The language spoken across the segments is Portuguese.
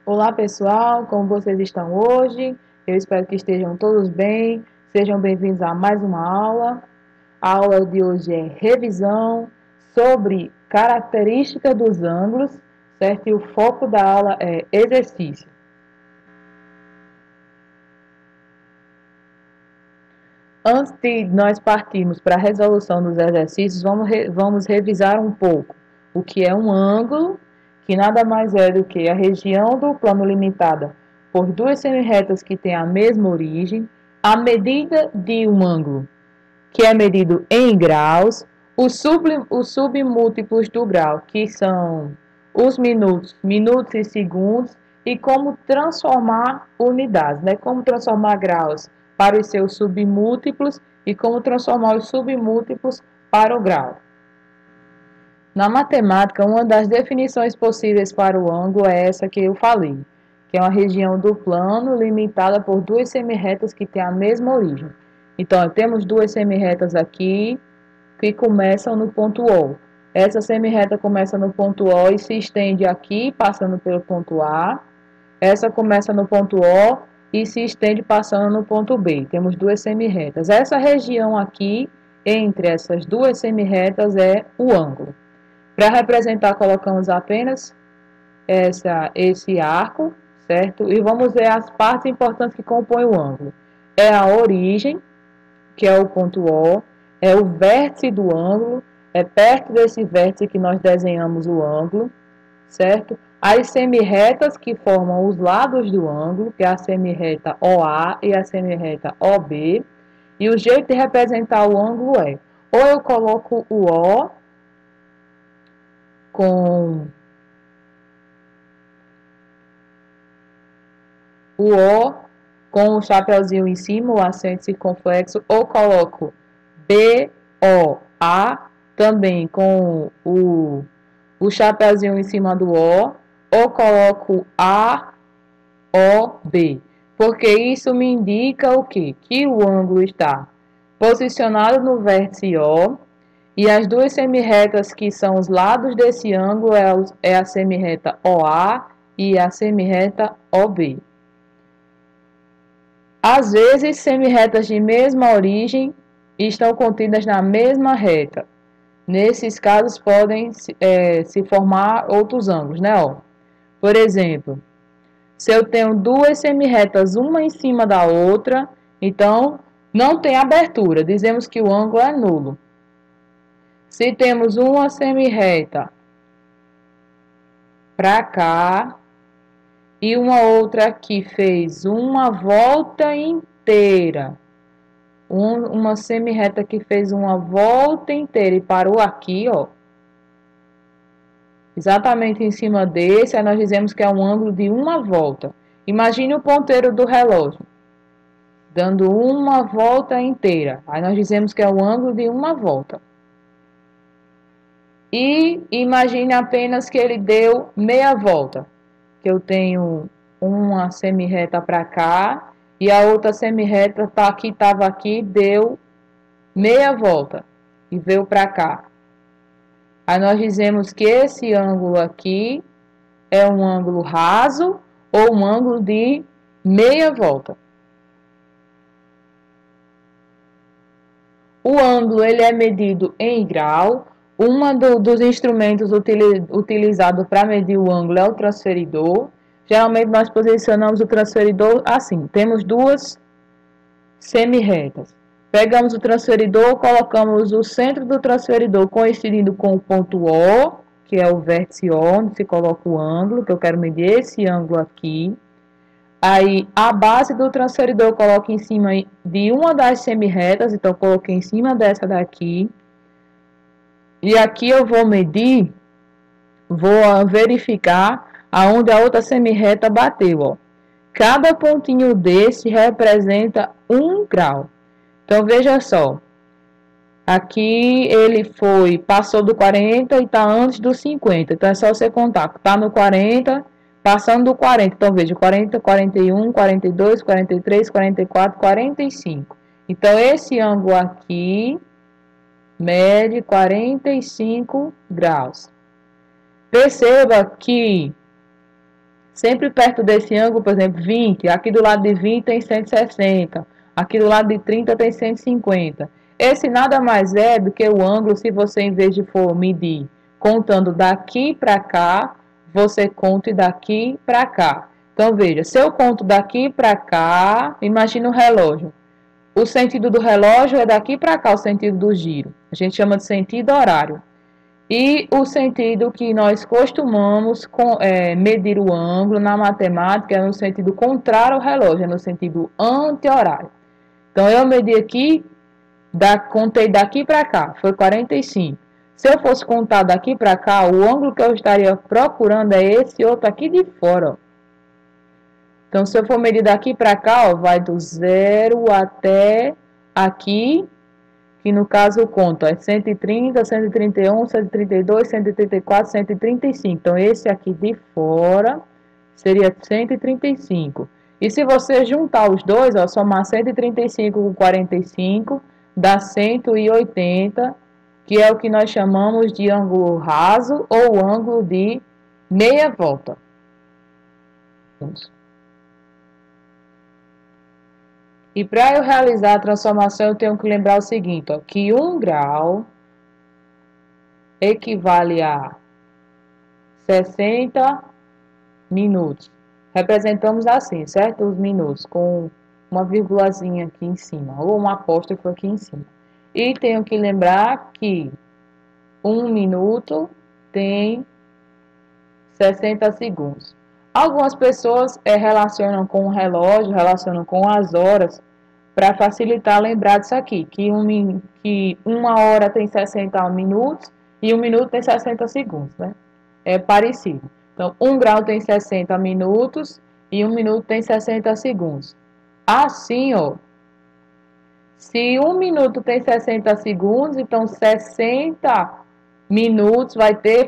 Olá pessoal, como vocês estão hoje? Eu espero que estejam todos bem. Sejam bem-vindos a mais uma aula. A aula de hoje é revisão sobre características dos ângulos, certo? E o foco da aula é exercício. Antes de nós partirmos para a resolução dos exercícios, vamos revisar um pouco o que é um ângulo, que nada mais é do que a região do plano limitada por duas semirretas que têm a mesma origem, a medida de um ângulo, que é medido em graus, os submúltiplos do grau, que são os minutos e segundos, e como transformar unidades, né? Como transformar graus para os seus submúltiplos e como transformar os submúltiplos para o grau. Na matemática, uma das definições possíveis para o ângulo é essa que eu falei, que é uma região do plano limitada por duas semirretas que têm a mesma origem. Então, temos duas semirretas aqui que começam no ponto O. Essa semirreta começa no ponto O e se estende aqui, passando pelo ponto A. Essa começa no ponto O e se estende passando no ponto B. Temos duas semirretas. Essa região aqui, entre essas duas semirretas, é o ângulo. Para representar, colocamos apenas esse arco, certo? E vamos ver as partes importantes que compõem o ângulo. É a origem, que é o ponto O, é o vértice do ângulo, é perto desse vértice que nós desenhamos o ângulo, certo? As semirretas que formam os lados do ângulo, que é a semirreta OA e a semirreta OB, e o jeito de representar o ângulo é, ou eu coloco o O com o chapeuzinho em cima, o acento circunflexo, ou coloco BOA também com o chapeuzinho em cima do O, ou coloco AOB, porque isso me indica o quê? Que o ângulo está posicionado no vértice O, e as duas semirretas que são os lados desse ângulo é a semirreta OA e a semirreta OB. Às vezes, semirretas de mesma origem estão contidas na mesma reta. Nesses casos, podem se formar outros ângulos, né? Ó, por exemplo, se eu tenho duas semirretas, uma em cima da outra, então não tem abertura, dizemos que o ângulo é nulo. Se temos uma semirreta para cá e uma outra que fez uma volta inteira, uma semirreta que fez uma volta inteira e parou aqui, ó, exatamente em cima desse, aí nós dizemos que é um ângulo de uma volta. Imagine o ponteiro do relógio dando uma volta inteira, aí nós dizemos que é o ângulo de uma volta. E imagine apenas que ele deu meia volta, que eu tenho uma semirreta para cá e a outra semirreta estava aqui, deu meia volta e veio para cá. Aí nós dizemos que esse ângulo aqui é um ângulo raso ou um ângulo de meia volta. O ângulo ele é medido em grau. Dos instrumentos utilizados para medir o ângulo é o transferidor. Geralmente nós posicionamos o transferidor assim. Temos duas semirretas. Pegamos o transferidor, colocamos o centro do transferidor coincidindo com o ponto O, que é o vértice O, onde se coloca o ângulo, que eu quero medir esse ângulo aqui. Aí, a base do transferidor eu coloco em cima de uma das semirretas, então eu coloquei em cima dessa daqui. E aqui eu vou medir, vou verificar aonde a outra semirreta bateu, ó. Cada pontinho desse representa 1 grau. Então, veja só. Aqui ele passou do 40 e está antes do 50. Então, é só você contar. Está no 40, passando do 40. Então, veja, 40, 41, 42, 43, 44, 45. Então, esse ângulo aqui mede 45 graus. Perceba que Sempre perto desse ângulo, por exemplo, 20, aqui do lado de 20 tem 160, aqui do lado de 30 tem 150. Esse nada mais é do que o ângulo, se você, em vez de for medir contando daqui para cá, você conte daqui para cá. Então, veja, se eu conto daqui para cá, imagina o relógio. O sentido do relógio é daqui para cá, o sentido do giro. A gente chama de sentido horário. E o sentido que nós costumamos medir o ângulo na matemática é no sentido contrário ao relógio, é no sentido anti-horário. Então, eu medi aqui, contei daqui para cá, foi 45. Se eu fosse contar daqui para cá, o ângulo que eu estaria procurando é esse outro aqui de fora, ó. Então, se eu for medir daqui para cá, ó, vai do 0 até aqui, que no caso eu conto é 130, 131, 132, 134, 135. Então, esse aqui de fora seria 135. E se você juntar os dois, ó, somar 135 com 45, dá 180, que é o que nós chamamos de ângulo raso ou ângulo de meia volta. E para eu realizar a transformação, eu tenho que lembrar o seguinte, ó, que 1 grau equivale a 60 minutos. Representamos assim, certo? Os minutos, com uma vírgulazinha aqui em cima, ou um apóstrofo aqui em cima. E tenho que lembrar que 1 minuto tem 60 segundos. Algumas pessoas relacionam com o relógio, relacionam com as horas, para facilitar lembrar disso aqui, que uma hora tem 60 minutos e 1 minuto tem 60 segundos, né? É parecido. Então, 1 grau tem 60 minutos e 1 minuto tem 60 segundos. Assim, ó, se 1 minuto tem 60 segundos, então 60 minutos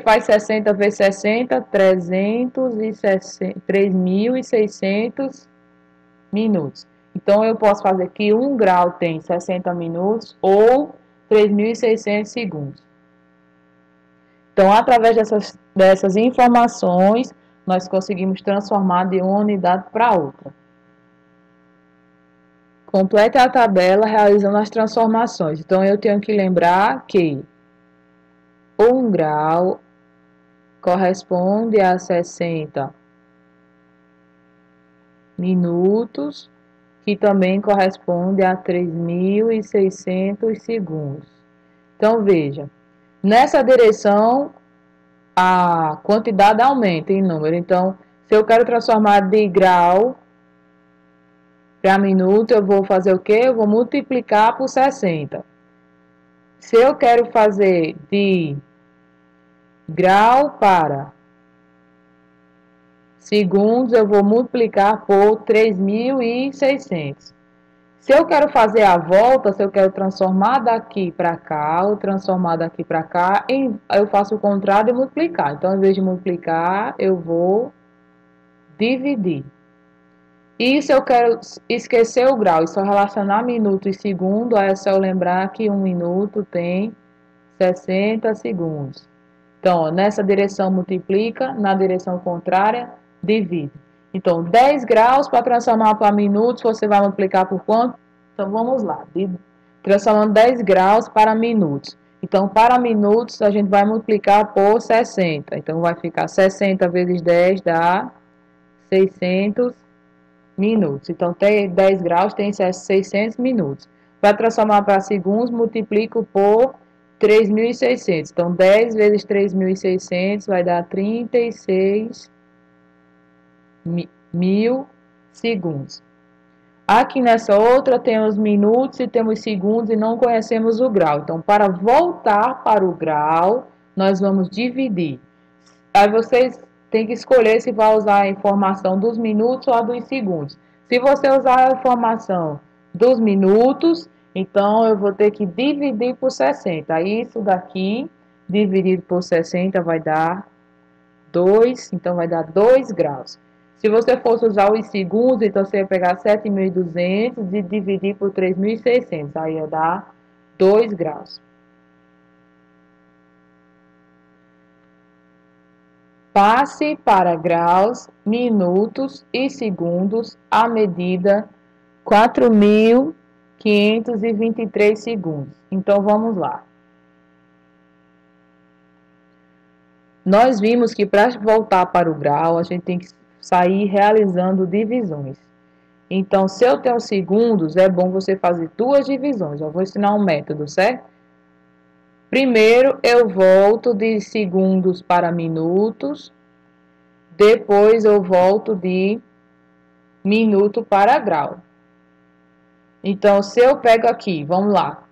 faz 60 vezes 60, 3.600 minutos. Então, eu posso fazer que 1 grau tem 60 minutos ou 3.600 segundos. Então, através dessas informações, nós conseguimos transformar de uma unidade para outra. Complete a tabela realizando as transformações. Então, eu tenho que lembrar que 1 grau corresponde a 60 minutos, que também corresponde a 3.600 segundos. Então, veja, nessa direção, a quantidade aumenta em número. Então, se eu quero transformar de grau para minuto, eu vou fazer o quê? Eu vou multiplicar por 60. Se eu quero fazer de grau para segundos, eu vou multiplicar por 3.600. Se eu quero fazer a volta, se eu quero transformar daqui para cá, ou transformar daqui para cá, eu faço o contrário e multiplicar. Então, em vez de multiplicar, eu vou dividir. E se eu quero esquecer o grau e só relacionar minuto e segundo, é só eu lembrar que 1 minuto tem 60 segundos. Então, ó, nessa direção multiplica, na direção contrária, divide. Então, 10 graus para transformar para minutos, você vai multiplicar por quanto? Então, vamos lá. Transformando 10 graus para minutos. Então, para minutos, a gente vai multiplicar por 60. Então, vai ficar 60 vezes 10 dá 600 minutos. Então, 10 graus tem 600 minutos. Para transformar para segundos, multiplico por 3.600. Então, 10 vezes 3.600 vai dar 36 mil segundos. Aqui nessa outra temos minutos e temos segundos e não conhecemos o grau. Então, para voltar para o grau, nós vamos dividir. Aí vocês têm que escolher se vai usar a informação dos minutos ou a dos segundos. Se você usar a informação dos minutos, então eu vou ter que dividir por 60. Aí isso daqui, dividido por 60, vai dar 2, então vai dar 2 graus. Se você fosse usar os segundos, então você ia pegar 7.200 e dividir por 3.600, aí ia dar 2 graus. Passe para graus, minutos e segundos a medida 4.523 segundos. Então, vamos lá. Nós vimos que para voltar para o grau, a gente tem que sair realizando divisões. Então, se eu tenho segundos, é bom você fazer duas divisões. Eu vou ensinar um método, certo? Primeiro, eu volto de segundos para minutos. Depois, eu volto de minuto para grau. Então, se eu pego aqui, vamos lá.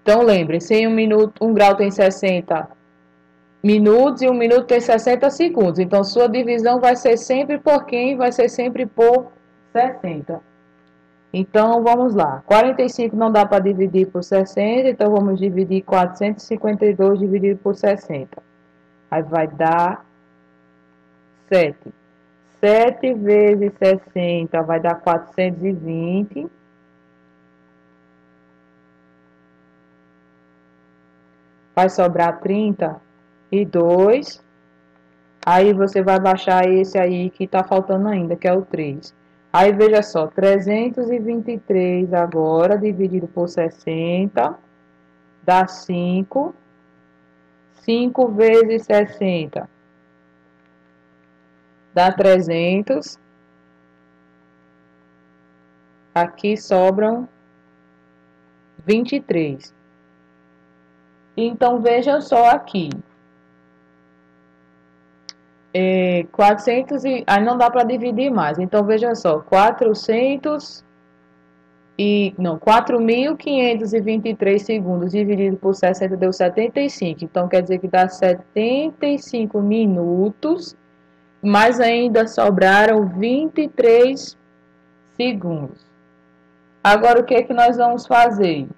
Então, lembre-se, em um grau tem 60 minutos e um minuto tem 60 segundos. Então, sua divisão vai ser sempre por quem? Vai ser sempre por 60. Então, vamos lá. 45 não dá para dividir por 60, então vamos dividir 452 dividido por 60. Aí vai dar 7. 7 vezes 60 vai dar 420. Vai sobrar 32. Aí você vai baixar esse aí que está faltando ainda, que é o 3. Aí veja só, 323 agora, dividido por 60, dá 5. 5 vezes 60 dá 300. Aqui sobram 23. Então, veja só aqui. 400 e... Aí não dá para dividir mais. Então, veja só. 4.523 segundos dividido por 60 deu 75. Então, quer dizer que dá 75 minutos. Mas ainda sobraram 23 segundos. Agora, o que é que nós vamos fazer?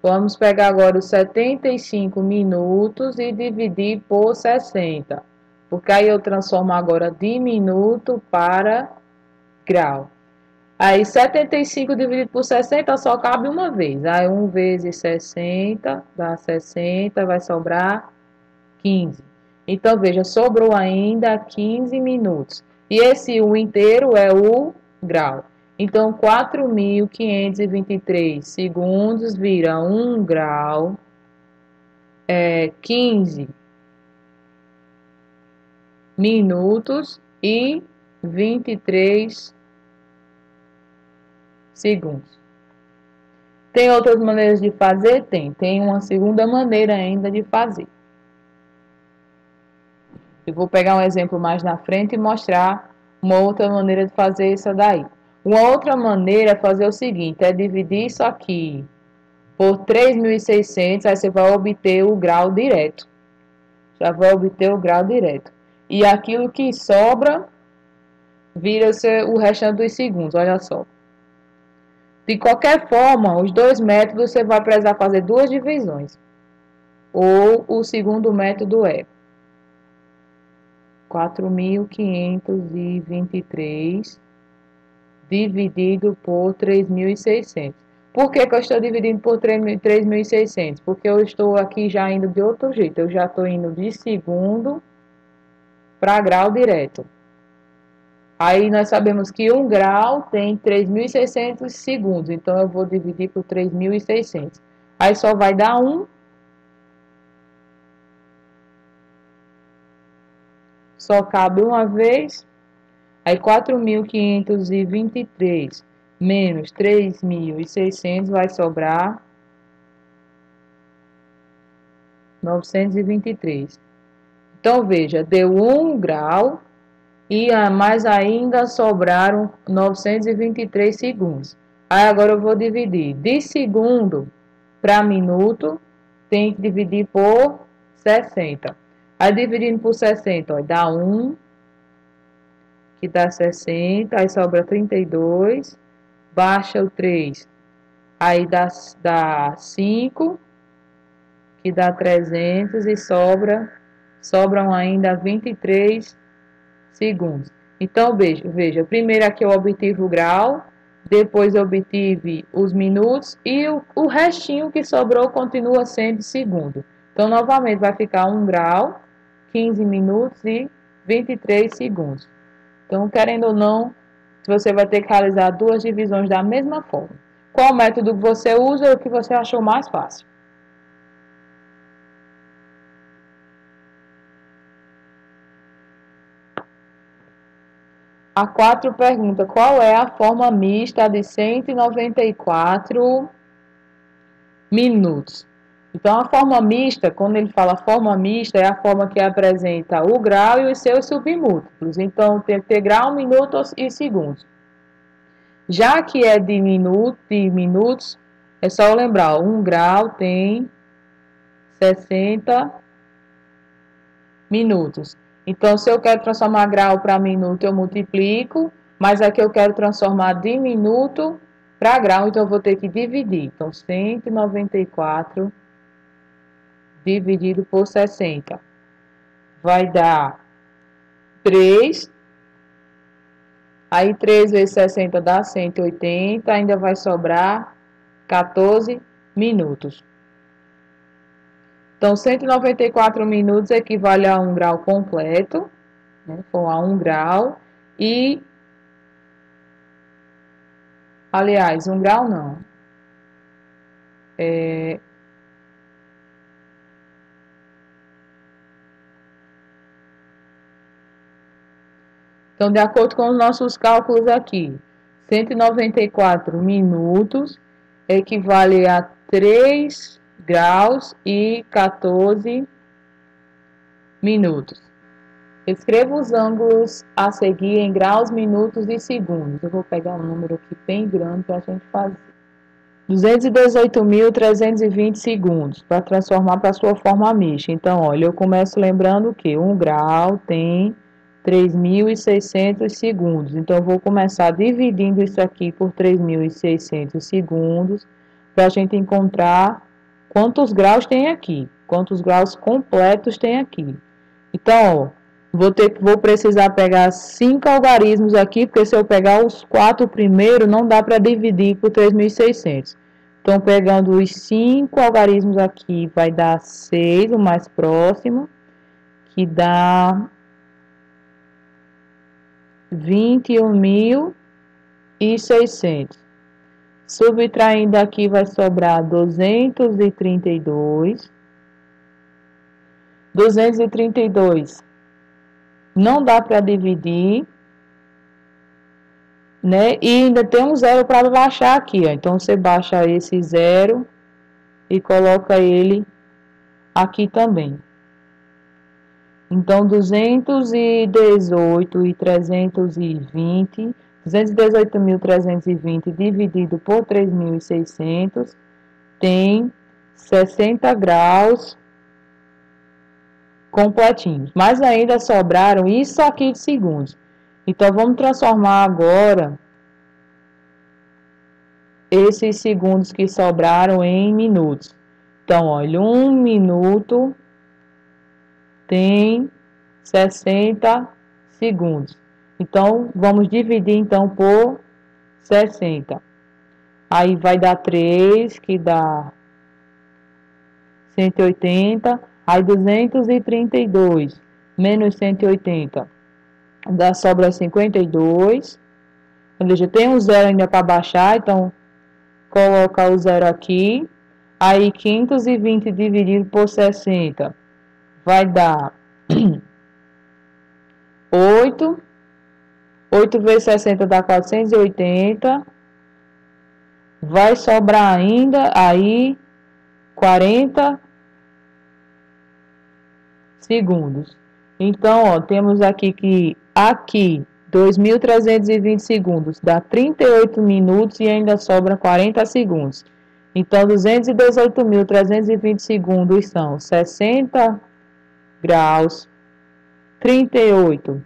Vamos pegar agora os 75 minutos e dividir por 60. Porque aí eu transformo agora de minuto para grau. Aí 75 dividido por 60 só cabe uma vez. Aí 1 vezes 60 dá 60, vai sobrar 15. Então, veja, sobrou ainda 15 minutos. E esse 1 inteiro é o grau. Então, 4.523 segundos vira 1 grau, 15 minutos e 23 segundos. Tem outras maneiras de fazer? Tem uma segunda maneira ainda de fazer. Eu vou pegar um exemplo mais na frente e mostrar uma outra maneira de fazer isso daí. Uma outra maneira é fazer o seguinte, é dividir isso aqui por 3.600, aí você vai obter o grau direto. Já vai obter o grau direto. E aquilo que sobra vira o restante dos segundos, olha só. De qualquer forma, os dois métodos você vai precisar fazer duas divisões. Ou o segundo método é 4.523 dividido por 3.600. Por que eu estou dividindo por 3.600? Porque eu estou aqui já indo de outro jeito. Eu já estou indo de segundo para grau direto. Aí nós sabemos que 1 grau tem 3.600 segundos. Então, eu vou dividir por 3.600. Aí só vai dar 1. Só cabe uma vez. Aí 4.523 menos 3.600 vai sobrar 923. Então, veja, deu 1 grau e mais ainda sobraram 923 segundos. Aí agora eu vou dividir de segundo para minuto, tem que dividir por 60. Aí dividindo por 60, ó, dá 1, que dá 60, aí sobra 32, baixa o 3, aí dá 5, que dá 300 e sobram ainda 23 segundos. Então, veja, primeiro aqui eu obtive o grau, depois eu obtive os minutos e o restinho que sobrou continua sendo segundo. Então, novamente, vai ficar 1 grau, 15 minutos e 23 segundos. Então, querendo ou não, você vai ter que realizar duas divisões da mesma forma. Qual método você usa ou o que você achou mais fácil? A 4 pergunta, qual é a forma mista de 194 minutos? Então, a forma mista, quando ele fala forma mista, é a forma que apresenta o grau e os seus submúltiplos. Então, tem que ter grau, minutos e segundos. Já que é de minutos, é só lembrar, 1 grau tem 60 minutos. Então, se eu quero transformar grau para minuto, eu multiplico, mas aqui eu quero transformar de minuto para grau, então eu vou ter que dividir. Então, 194 dividido por 60 vai dar 3. Aí 3 vezes 60 dá 180, ainda vai sobrar 14 minutos. Então, 194 minutos equivale a 1 grau completo, né? Foi a 1 grau. E, aliás, 1 grau não. Então, de acordo com os nossos cálculos aqui, 194 minutos equivale a 3 graus e 14 minutos. Escreva os ângulos a seguir em graus, minutos e segundos. Eu vou pegar um número aqui bem grande para a gente fazer. 218.320 segundos para transformar para a sua forma mista. Então, olha, eu começo lembrando que 1 grau tem 3.600 segundos. Então, eu vou começar dividindo isso aqui por 3.600 segundos para a gente encontrar quantos graus tem aqui, quantos graus completos tem aqui. Então, ó, vou precisar pegar 5 algarismos aqui, porque se eu pegar os 4 primeiros, não dá para dividir por 3.600. Então, pegando os 5 algarismos aqui, vai dar 6, o mais próximo, que dá 21.600. Subtraindo aqui, vai sobrar 232. 232 não dá para dividir, né? E ainda tem um zero para baixar aqui, ó. Então, você baixa esse zero e coloca ele aqui também. Então, 218.320 dividido por 3.600 tem 60 graus completinhos. Mas ainda sobraram isso aqui de segundos. Então, vamos transformar agora esses segundos que sobraram em minutos. Então, olha, 1 minuto tem 60 segundos. Então, vamos dividir então por 60. Aí vai dar 3, que dá 180. Aí 232 menos 180 dá sobra 52. Ou seja, tem um zero ainda para baixar, então coloca o zero aqui. Aí 520 dividido por 60 vai dar 8. 8 vezes 60 dá 480. Vai sobrar ainda aí 40 segundos. Então, ó, temos aqui que 2.320 segundos dá 38 minutos e ainda sobra 40 segundos. Então, 218.320 segundos são 60 graus, 38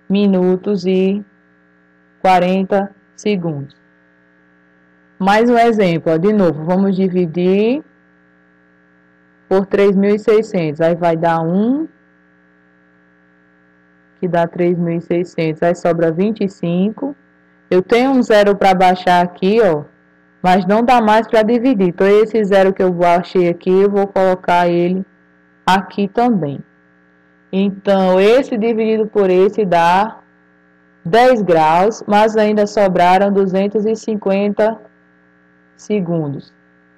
minutos e 40 segundos. Mais um exemplo, ó, de novo, vamos dividir por 3.600, aí vai dar 1, que dá 3.600, aí sobra 25, Eu tenho um zero para baixar aqui, ó, mas não dá mais para dividir. Então, esse zero que eu baixei aqui, eu vou colocar ele aqui também. Então, esse dividido por esse dá 10 graus, mas ainda sobraram 250 segundos.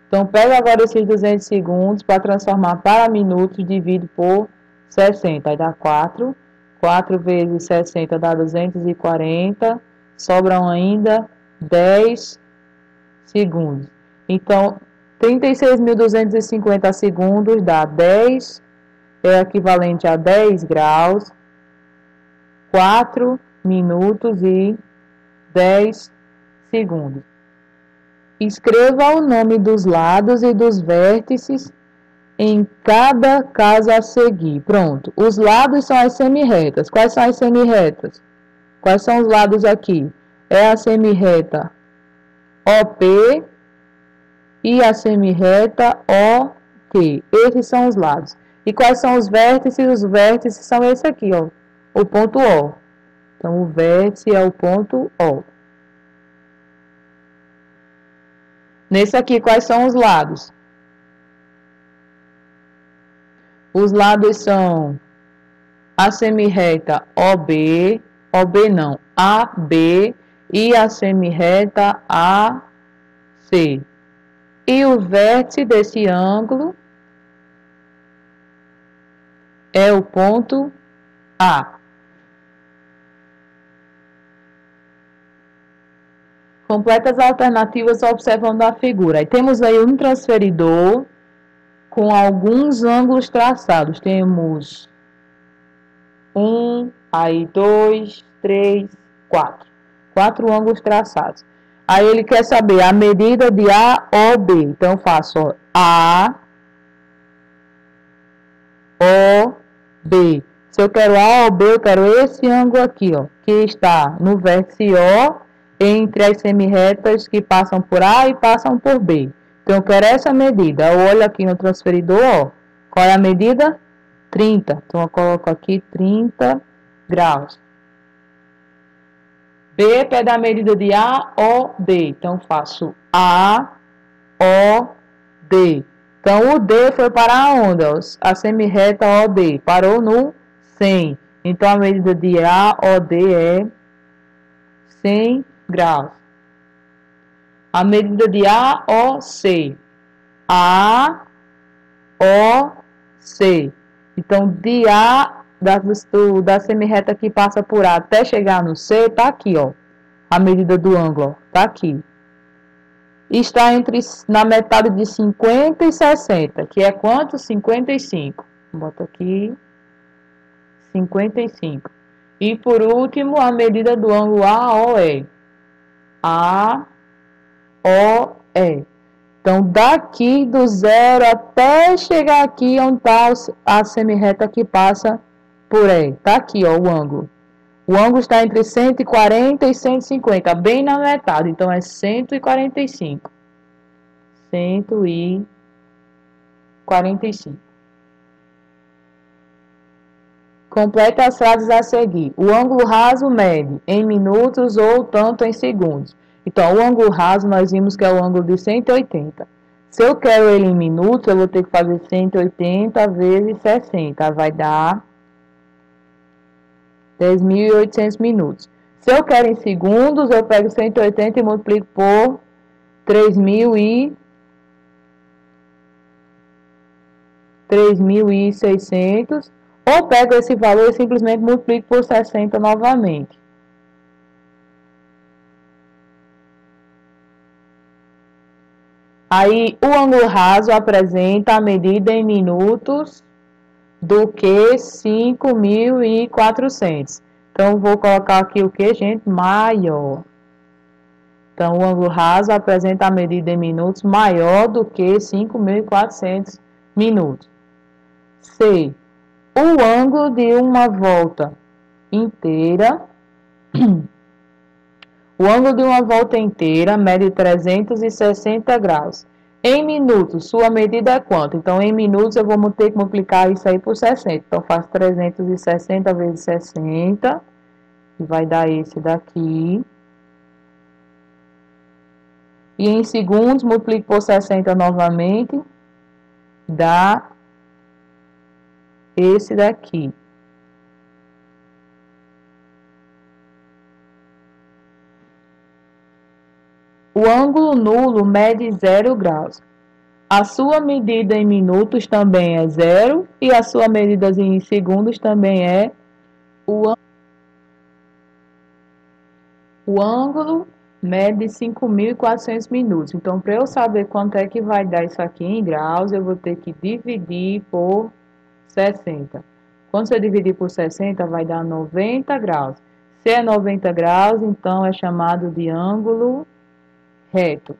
Então, pega agora esses 200 segundos para transformar para minutos, divide por 60. Aí dá 4. 4 vezes 60 dá 240. Sobram ainda 10 segundos. Então, 36.250 segundos dá 10, é equivalente a 10 graus, 4 minutos e 10 segundos. Escreva o nome dos lados e dos vértices em cada caso a seguir. Pronto. Os lados são as semirretas. Quais são as semirretas? Quais são os lados aqui? É a semirreta OP e a semirreta OK. Esses são os lados. E quais são os vértices? Os vértices são esse aqui, ó, o ponto O. Então, o vértice é o ponto O. Nesse aqui, quais são os lados? Os lados são a semirreta OB, OB não, AB e a semirreta AC. E o vértice desse ângulo é o ponto A. Completa as alternativas observando a figura. Aí temos aí um transferidor com alguns ângulos traçados. Temos 1, aí 2, 3, 4. 4 ângulos traçados. Aí ele quer saber a medida de A, O, B. Então eu faço, ó, A, O, B. Se eu quero A, O, B, eu quero esse ângulo aqui, ó, que está no vértice O, entre as semirretas que passam por A e passam por B. Então, eu quero essa medida. Eu olho aqui no transferidor, ó. Qual é a medida? 30. Então, eu coloco aqui 30 graus. B pede a medida de A, O, D. Então, faço A, O, D. Então, o D foi para onde? A semirreta OD. Parou no 100. Então, a medida de A, O, D é 100 graus. A medida de AOC. AOC. Então, de A, da semirreta que passa por A até chegar no C, tá aqui, ó. A medida do ângulo, ó, tá aqui. Está na metade de 50 e 60, que é quanto? 55. Bota aqui, 55. E, por último, a medida do ângulo AOE. AOE. Então, daqui do zero até chegar aqui onde está a semirreta que passa por E. Está aqui, ó, o ângulo. O ângulo está entre 140 e 150, bem na metade. Então, é 145. 145. Completa as frases a seguir. O ângulo raso mede em minutos ou tanto em segundos. Então, o ângulo raso, nós vimos que é o ângulo de 180. Se eu quero ele em minutos, eu vou ter que fazer 180 vezes 60. Vai dar 10.800 minutos. Se eu quero em segundos, eu pego 180 e multiplico por 3.600. Ou pego esse valor e simplesmente multiplico por 60 novamente. Aí, o ângulo raso apresenta a medida em minutos do que 5.400. Então, vou colocar aqui o que, gente? Maior. Então, o ângulo raso apresenta a medida em minutos maior do que 5.400 minutos. C. O ângulo de uma volta inteira... O ângulo de uma volta inteira mede 360 graus. Em minutos, sua medida é quanto? Então, em minutos, eu vou ter que multiplicar isso aí por 60. Então, faço 360 vezes 60, e vai dar esse daqui. E em segundos, multiplique por 60 novamente, dá esse daqui. O ângulo nulo mede 0 graus. A sua medida em minutos também é 0 e a sua medida em segundos também é. O ângulo mede 5.400 minutos. Então, para eu saber quanto é que vai dar isso aqui em graus, eu vou ter que dividir por 60. Quando você dividir por 60, vai dar 90 graus. Se é 90 graus, então é chamado de ângulo reto.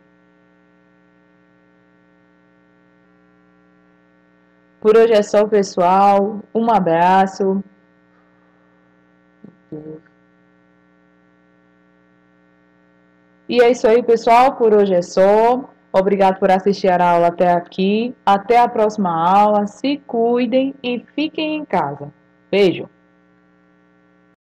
Por hoje é só, pessoal. Um abraço. E é isso aí, pessoal. Por hoje é só. Obrigado por assistir a aula até aqui. Até a próxima aula. Se cuidem e fiquem em casa. Beijo.